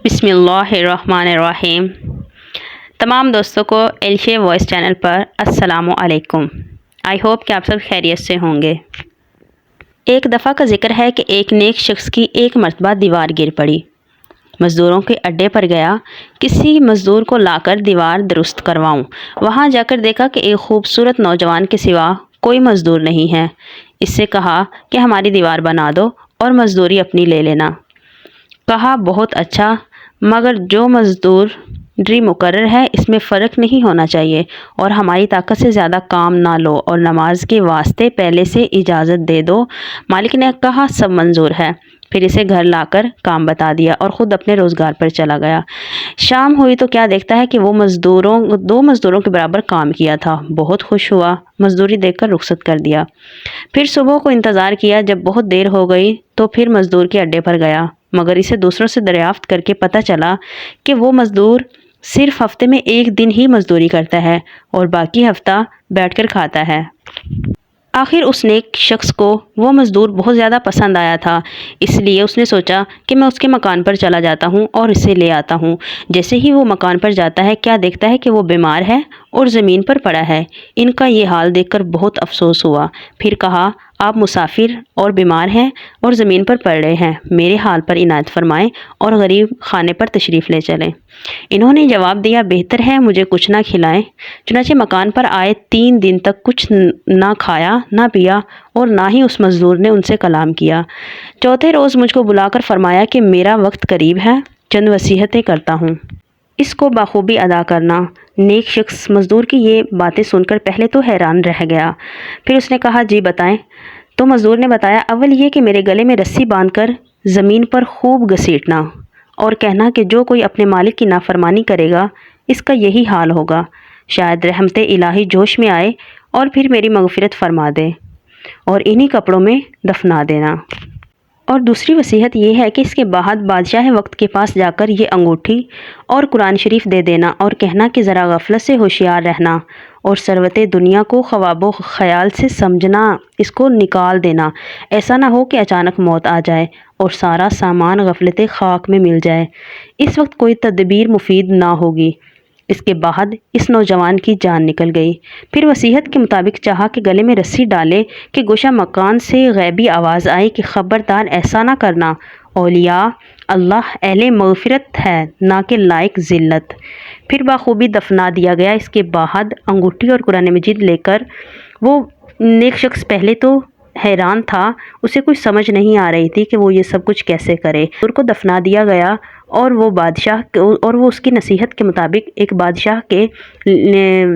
بسم اللہ الرحمن الرحیم۔ تمام دوستوں کو ایلشے وائس چینل پر السلام علیکم۔ آئی ہوپ کہ آپ سب خیریت سے ہوں گے۔ ایک دفعہ کا ذکر ہے کہ ایک نیک شخص کی ایک مرتبہ دیوار گر پڑی۔ مزدوروں کے اڈے پر گیا، کسی مزدور کو لا کر دیوار درست کرواؤں۔ وہاں جا کر دیکھا کہ ایک خوبصورت نوجوان کے سوا کوئی مزدور نہیں ہے۔ اس سے کہا کہ ہماری دیوار بنا دو اور مزدوری اپنی لے لینا۔ کہا بہت اچھا، مگر جو مزدوری مقرر ہے اس میں فرق نہیں ہونا چاہیے، اور ہماری طاقت سے زیادہ کام نہ لو، اور نماز کے واسطے پہلے سے اجازت دے دو۔ مالک نے کہا سب منظور ہے۔ پھر اسے گھر لا کر کام بتا دیا اور خود اپنے روزگار پر چلا گیا۔ شام ہوئی تو کیا دیکھتا ہے کہ وہ دو مزدوروں کے برابر کام کیا تھا۔ بہت خوش ہوا، مزدوری دیکھ کر رخصت کر دیا۔ پھر صبح کو انتظار کیا۔ جب بہت دیر ہو گئی تو پھر مزدور کے اڈے پر گیا، مگر اسے دوسروں سے دریافت کر کے پتہ چلا کہ وہ مزدور صرف ہفتے میں ایک دن ہی مزدوری کرتا ہے اور باقی ہفتہ بیٹھ کر کھاتا ہے۔ آخر اس نیک شخص کو وہ مزدور بہت زیادہ پسند آیا تھا، اس لیے اس نے سوچا کہ میں اس کے مکان پر چلا جاتا ہوں اور اسے لے آتا ہوں۔ جیسے ہی وہ مکان پر جاتا ہے، کیا دیکھتا ہے کہ وہ بیمار ہے اور زمین پر پڑا ہے۔ ان کا یہ حال دیکھ کر بہت افسوس ہوا۔ پھر کہا آپ مسافر اور بیمار ہیں اور زمین پر پڑ رہے ہیں، میرے حال پر عنایت فرمائیں اور غریب خانے پر تشریف لے چلیں۔ انہوں نے جواب دیا بہتر ہے مجھے کچھ نہ کھلائیں۔ چنانچہ مکان پر آئے، 3 دن تک کچھ نہ کھایا نہ پیا اور نہ ہی اس مزدور نے ان سے کلام کیا۔ چوتھے روز مجھ کو بلا کر فرمایا کہ میرا وقت قریب ہے، چند وصیتیں کرتا ہوں، اس کو بخوبی ادا کرنا۔ نیک شخص مزدور کی یہ باتیں سن کر پہلے تو حیران رہ گیا، پھر اس نے کہا جی بتائیں۔ تو مزدور نے بتایا اول یہ کہ میرے گلے میں رسی باندھ کر زمین پر خوب گھسیٹنا اور کہنا کہ جو کوئی اپنے مالک کی نافرمانی کرے گا اس کا یہی حال ہوگا، شاید رحمت الہی جوش میں آئے اور پھر میری مغفرت فرما دے، اور انہی کپڑوں میں دفنا دینا۔ اور دوسری وصیت یہ ہے کہ اس کے بعد بادشاہ وقت کے پاس جا کر یہ انگوٹھی اور قرآن شریف دے دینا اور کہنا کہ ذرا غفلت سے ہوشیار رہنا اور ثروت دنیا کو خواب و خیال سے سمجھنا، اس کو نکال دینا، ایسا نہ ہو کہ اچانک موت آ جائے اور سارا سامان غفلت خاک میں مل جائے۔ اس وقت کوئی تدبیر مفید نہ ہوگی۔ اس کے بعد اس نوجوان کی جان نکل گئی۔ پھر وصیت کے مطابق چاہا کہ گلے میں رسی ڈالے کہ گوشہ مکان سے غیبی آواز آئی کہ خبردار ایسا نہ کرنا، اولیاء اللہ اہل مغفرت ہے نہ کہ لائق ذلت۔ پھر بخوبی دفنا دیا گیا۔ اس کے بعد انگوٹھی اور قرآن مجید لے کر وہ نیک شخص پہلے تو حیران تھا، اسے کچھ سمجھ نہیں آ رہی تھی کہ وہ یہ سب کچھ کیسے کرے۔ ان کو دفنا دیا گیا اور وہ اس کی نصیحت کے مطابق ایک بادشاہ کے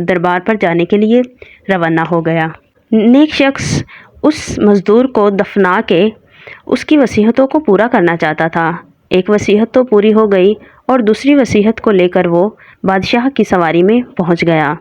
دربار پر جانے کے لیے روانہ ہو گیا۔ نیک شخص اس مزدور کو دفنا کے اس کی وصیتوں کو پورا کرنا چاہتا تھا۔ ایک وصیت تو پوری ہو گئی اور دوسری وصیت کو لے کر وہ بادشاہ کی سواری میں پہنچ گیا۔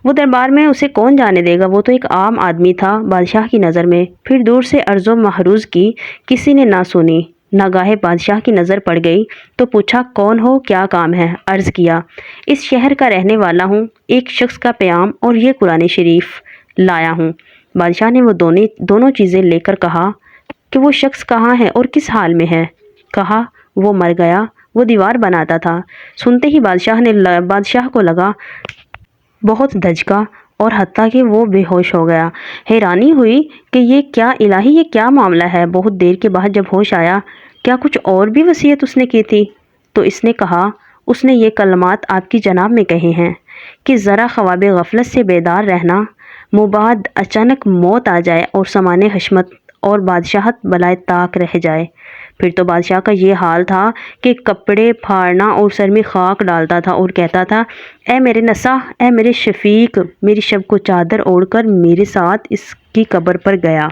وہ دربار میں اسے کون جانے دے گا، وہ تو ایک عام آدمی تھا بادشاہ کی نظر میں۔ پھر دور سے عرض و محروز کی، کسی نے نہ سنی۔ ناگاہ بادشاہ کی نظر پڑ گئی تو پوچھا کون ہو، کیا کام ہے؟ عرض کیا اس شہر کا رہنے والا ہوں، ایک شخص کا پیام اور یہ قرآن شریف لایا ہوں۔ بادشاہ نے وہ دونوں چیزیں لے کر کہا کہ وہ شخص کہاں ہے اور کس حال میں ہے؟ کہا وہ مر گیا، وہ دیوار بناتا تھا۔ سنتے ہی بادشاہ کو لگا بہت دھچکا اور حتیٰ کہ وہ بے ہوش ہو گیا۔ حیرانی ہوئی کہ یہ کیا الہی، یہ کیا معاملہ ہے؟ بہت دیر کے بعد جب ہوش آیا، کیا کچھ اور بھی وصیت اس نے کی تھی؟ تو اس نے کہا اس نے یہ کلمات آپ کی جناب میں کہے ہیں کہ ذرا خواب غفلت سے بیدار رہنا، مباد اچانک موت آ جائے اور سامان حشمت اور بادشاہت بلائے طاق رہ جائے۔ پھر تو بادشاہ کا یہ حال تھا کہ کپڑے پھاڑنا اور سر میں خاک ڈالتا تھا اور کہتا تھا اے میرے نصاح، اے میرے شفیق، میری شب کو چادر اوڑھ کر میرے ساتھ اس کی قبر پر گیا۔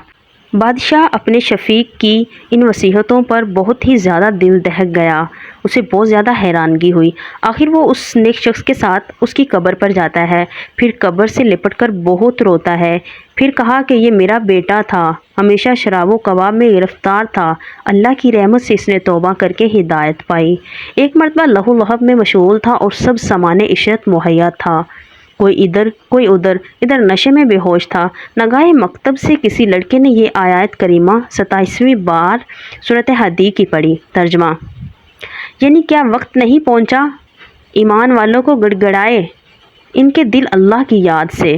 بادشاہ اپنے شفیق کی ان وصیتوں پر بہت ہی زیادہ دل دہک گیا، اسے بہت زیادہ حیرانگی ہوئی۔ آخر وہ اس نیک شخص کے ساتھ اس کی قبر پر جاتا ہے، پھر قبر سے لپٹ کر بہت روتا ہے۔ پھر کہا کہ یہ میرا بیٹا تھا، ہمیشہ شراب و کباب میں گرفتار تھا، اللہ کی رحمت سے اس نے توبہ کر کے ہدایت پائی، ایک مرتبہ لہو لہب میں مشغول تھا اور سب سامان عشرت مہیا تھا، کوئی ادھر کوئی ادھر نشے میں بے ہوش تھا۔ نگاہ مکتب سے کسی لڑکے نے یہ آیت کریمہ 27ویں بار سورۃ حدید کی پڑھی۔ ترجمہ یعنی کیا وقت نہیں پہنچا؟ ایمان والوں کو گڑگڑائے ان کے دل اللہ کی یاد سے۔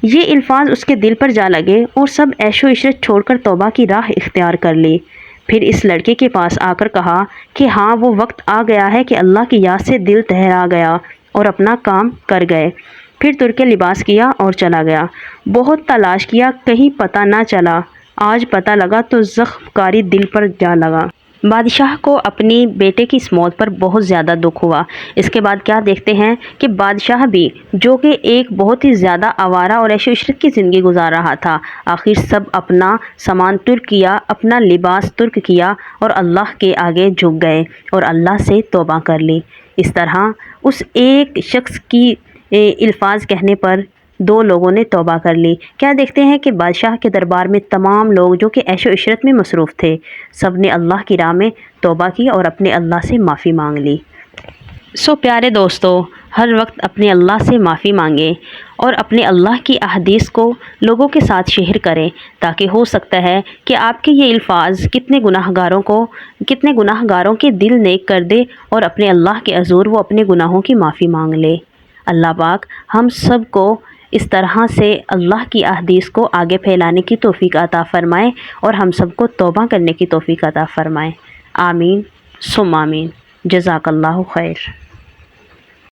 یہ الفاظ اس کے دل پر جا لگے اور سب عیش و عشرت چھوڑ کر توبہ کی راہ اختیار کر لی۔ پھر اس لڑکے کے پاس آ کر کہا کہ ہاں وہ وقت آ گیا ہے کہ اللہ کی یاد سے دل ٹھہرا گیا اور اپنا کام کر گئے۔ پھر ترک لباس کیا اور چلا گیا۔ بہت تلاش کیا، کہیں پتہ نہ چلا۔ آج پتہ لگا تو زخم کاری دل پر جا لگا۔ بادشاہ کو اپنی بیٹے کی اس موت پر بہت زیادہ دکھ ہوا۔ اس کے بعد کیا دیکھتے ہیں کہ بادشاہ بھی، جو کہ ایک بہت ہی زیادہ آوارہ اور عیش و عشرت کی زندگی گزار رہا تھا، آخر سب اپنا سامان ترک کیا، اپنا لباس ترک کیا اور اللہ کے آگے جھک گئے اور اللہ سے توبہ کر لی۔ اس طرح اس ایک شخص کی الفاظ کہنے پر دو لوگوں نے توبہ کر لی۔ کیا دیکھتے ہیں کہ بادشاہ کے دربار میں تمام لوگ جو کہ عیش و عشرت میں مصروف تھے، سب نے اللہ کی راہ میں توبہ کی اور اپنے اللہ سے معافی مانگ لی۔ پیارے دوستو، ہر وقت اپنے اللہ سے معافی مانگیں اور اپنے اللہ کی احادیث کو لوگوں کے ساتھ شیئر کریں، تاکہ ہو سکتا ہے کہ آپ کے یہ الفاظ کتنے گناہ گاروں کے دل نیک کر دے اور اپنے اللہ کے حضور وہ اپنے گناہوں کی معافی مانگ لے۔ اللہ پاک ہم سب کو اس طرح سے اللہ کی احادیث کو آگے پھیلانے کی توفیق عطا فرمائے اور ہم سب کو توبہ کرنے کی توفیق عطا فرمائے۔ آمین ثم آمین۔ جزاک اللہ خیر۔